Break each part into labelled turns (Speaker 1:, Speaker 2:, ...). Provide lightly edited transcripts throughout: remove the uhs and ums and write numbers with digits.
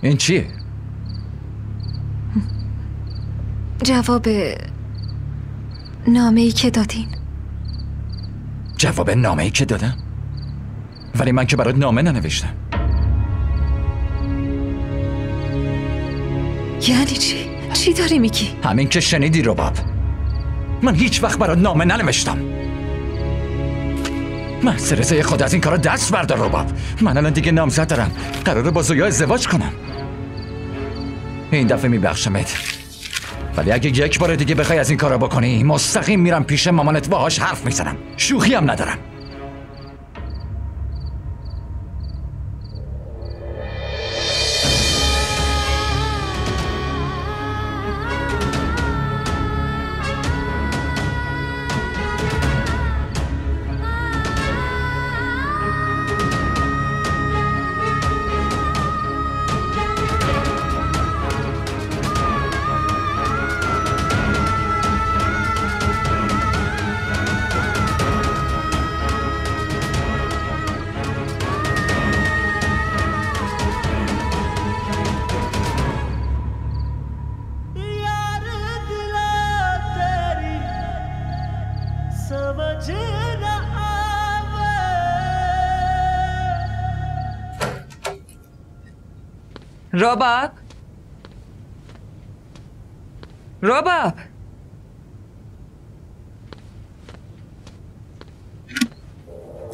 Speaker 1: این چیه؟
Speaker 2: جواب نامه‌ای که دادین.
Speaker 1: جواب نامه‌ای که دادم؟ ولی من که برات نامه ننوشتم.
Speaker 2: یعنی چی؟ چی داری میگی؟
Speaker 1: همین که شنیدی رباب. من هیچ وقت برات نامه ننوشتم. محض رضای خود از این کارا دست بردار رباب. من الان دیگه نامزد دارم، قراره با زویا ازدواج کنم. این دفعه میبخشمت، ولی اگه یک بار دیگه بخوای از این کارا بکنی مستقیم میرم پیش مامانت باهاش حرف میزنم. شوخی هم ندارم.
Speaker 3: رباب رباب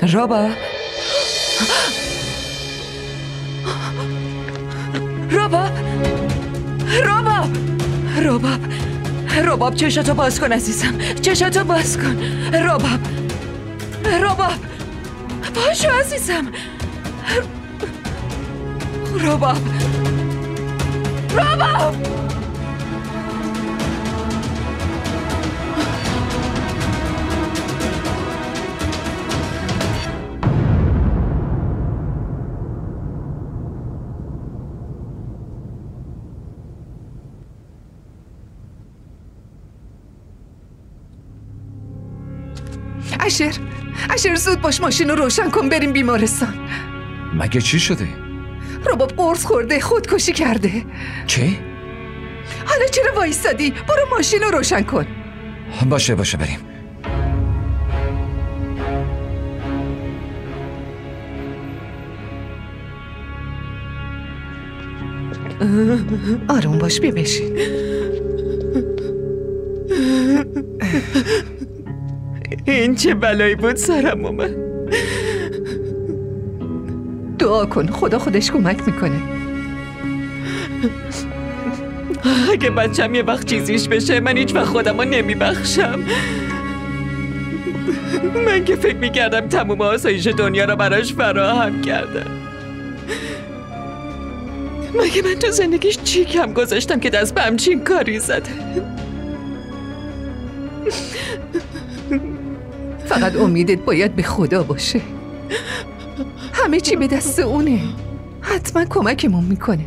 Speaker 3: رباب رباب رباب رباب رباب چشاتو باز کن عزیزم، چشاتو باز کن. رباب رباب پاشو عزیزم. رباب رباب
Speaker 4: اشر زود باش، ماشین رو روشن کن بریم بیمارستان.
Speaker 1: مگه چی شده؟
Speaker 4: رباب قرص خورده، خودکشی کرده.
Speaker 1: چی؟
Speaker 4: حالا چرا وایستادی؟ برو ماشین رو روشن کن.
Speaker 1: باشه بریم.
Speaker 4: آروم باش، بشین.
Speaker 3: این چه بلایی بود سرم اومد.
Speaker 4: دعا کن، خدا خودش کمک میکنه.
Speaker 3: اگه بچم یه وقت چیزیش بشه من هیچ وقت خودمو نمیبخشم. من که فکر میکردم تموم آسایش دنیا رو براش فراهم کردم. مگه من تو زندگیش چی کم گذاشتم که دست به همچین کاری زده؟
Speaker 4: فقط امیدت باید به خدا باشه. همه چی به دست اونه. حتما کمکمون میکنه.